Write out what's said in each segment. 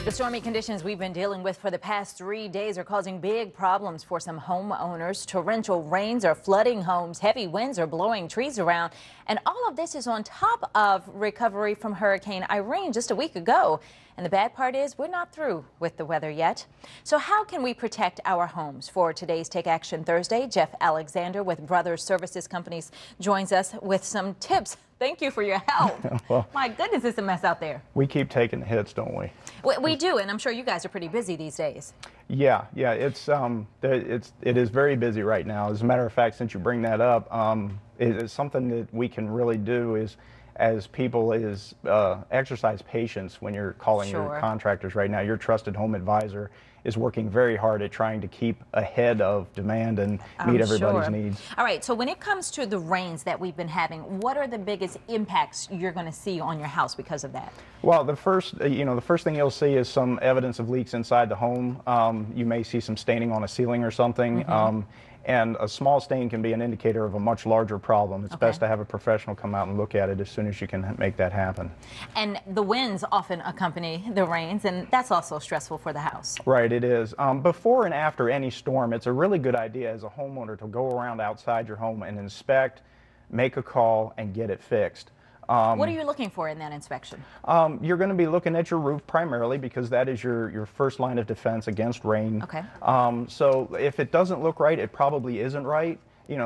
The stormy conditions we've been dealing with for the past 3 days are causing big problems for some homeowners. Torrential rains are flooding homes, heavy winds are blowing trees around, and all of this is on top of recovery from Hurricane Irene just a week ago. And the bad part is we're not through with the weather yet. So how can we protect our homes? For today's Take Action Thursday, Jeff Alexander with Brothers Services Companies joins us with some tips. Thank you for your help. Well, my goodness, it's a mess out there. We keep taking the hits, don't we? We do, and I'm sure you guys are pretty busy these days. Yeah, it is very busy right now. As a matter of fact, since you bring that up, it's something that we can really do is, as people, is exercise patience when you're calling your contractors right now. Your trusted home advisor is working very hard at trying to keep ahead of demand and meet everybody's needs. All right, so when it comes to the rains that we've been having, what are the biggest impacts you're going to see on your house because of that? Well, the first thing you'll see is some evidence of leaks inside the home. You may see some staining on a ceiling or something. And a small stain can be an indicator of a much larger problem. It's best to have a professional come out and look at it as soon as you can make that happen. And the winds often accompany the rains, and that's also stressful for the house. Right, it is. Before and after any storm, it's a really good idea as a homeowner to go around outside your home and inspect, make a call, and get it fixed. What are you looking for in that inspection? You're going to be looking at your roof primarily because that is your first line of defense against rain. Okay. So if it doesn't look right, it probably isn't right.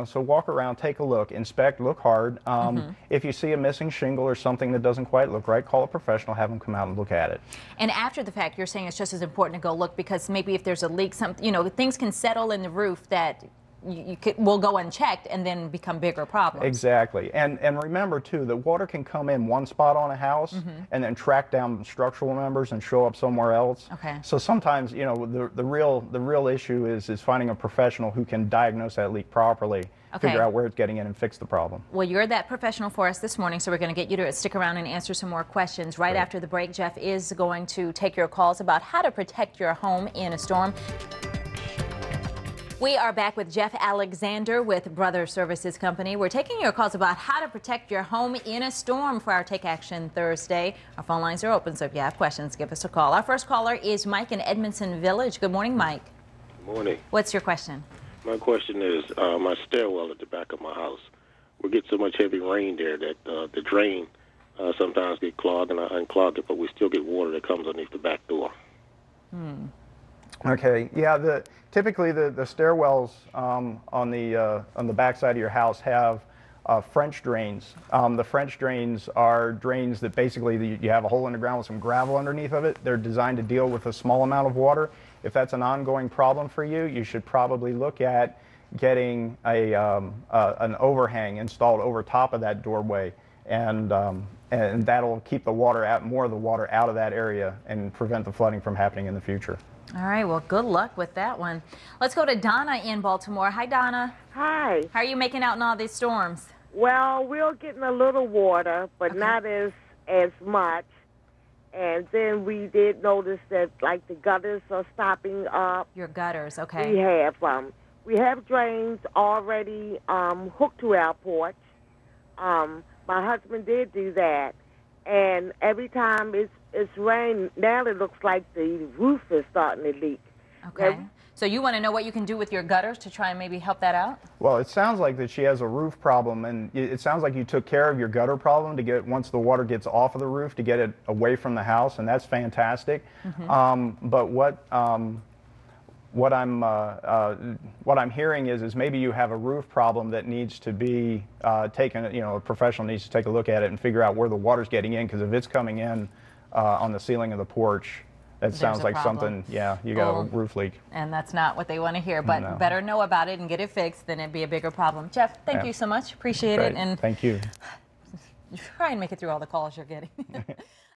So walk around, take a look, inspect, look hard. If you see a missing shingle or something that doesn't quite look right, call a professional, have them come out and look at it. And after the fact, you're saying it's just as important to go look because maybe if there's a leak, things can settle in the roof that will go unchecked and then become bigger problems. Exactly. And remember, too, that water can come in one spot on a house and then track down structural members and show up somewhere else. Okay. So sometimes, the real issue is finding a professional who can diagnose that leak properly, figure out where it's getting in and fix the problem. Well, you're that professional for us this morning, so we're going to get you to stick around and answer some more questions. Right after the break, Jeff is going to take your calls about how to protect your home in a storm. We are back with Jeff Alexander with Brothers Services Company. We're taking your calls about how to protect your home in a storm for our Take Action Thursday. Our phone lines are open, so if you have questions, give us a call. Our first caller is Mike in Edmondson Village. Good morning, Mike. Good morning. What's your question? My question is my stairwell at the back of my house. We get so much heavy rain there that the drain sometimes get clogged, and I unclog it, but we still get water that comes underneath the back door. Okay, yeah, typically the stairwells on the back side of your house have French drains. The French drains are drains that basically you have a hole in the ground with some gravel underneath of it. They're designed to deal with a small amount of water. If that's an ongoing problem for you, you should probably look at getting an overhang installed over top of that doorway, and that'll keep more of the water out of that area and prevent the flooding from happening in the future. All right, well, good luck with that one. Let's go to Donna in Baltimore. Hi, Donna. Hi. How are you making out in all these storms? Well, we're getting a little water, but not as much. And then we did notice that, like, the gutters are stopping up. Your gutters, okay. We have drains already hooked to our porch. My husband did do that. And every time it's rained, now it looks like the roof is starting to leak. Okay. So you want to know what you can do with your gutters to try and maybe help that out? Well, it sounds like that she has a roof problem, and it sounds like you took care of your gutter problem to get, once the water gets off of the roof, to get it away from the house, and that's fantastic. But what I'm hearing is maybe you have a roof problem that needs to be taken. A professional needs to take a look at it and figure out where the water's getting in, because if it's coming in on the ceiling of the porch, that sounds like something. Yeah, you got a roof leak. And that's not what they want to hear. But better know about it and get it fixed than it'd be a bigger problem. Jeff, thank you so much. Appreciate it. And thank you. Try and make it through all the calls you're getting.